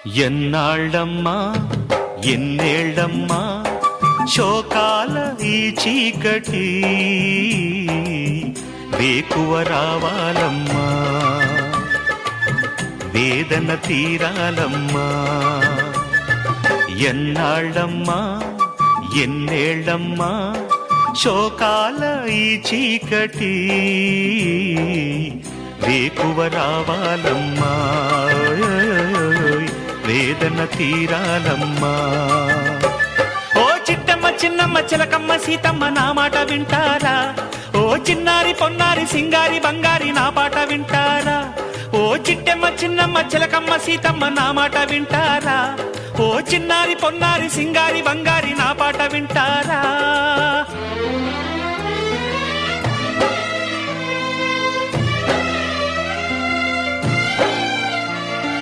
ఎన్నాళ్ళమ్మా ఎన్నేళ్ళమ్మా శోకాల ఈ చీకటి వేకువ రావాలమ్మా వేదన తీరాలమ్మా ఎన్నాళ్ళమ్మా ఎన్నేళ్ళమ్మా శోకాల ఈ చీకటి వేకువ రావాలమ్మా వేదన తీరాలమ్మా ఓ చిట్టమ్మ చిన్నమ్మ చిలకమ్మ సీతమ్మ నా మాట వింటారా ఓ చిన్నారి పొన్నారి సింగారి బంగారి నా పాట వింటారా ఓ చిట్టమ్మ చిన్నమ్మ చిలకమ్మ సీతమ్మ నా మాట వింటారా ఓ చిన్నారి పొన్నారి సింగారి బంగారి నా పాట వింటారా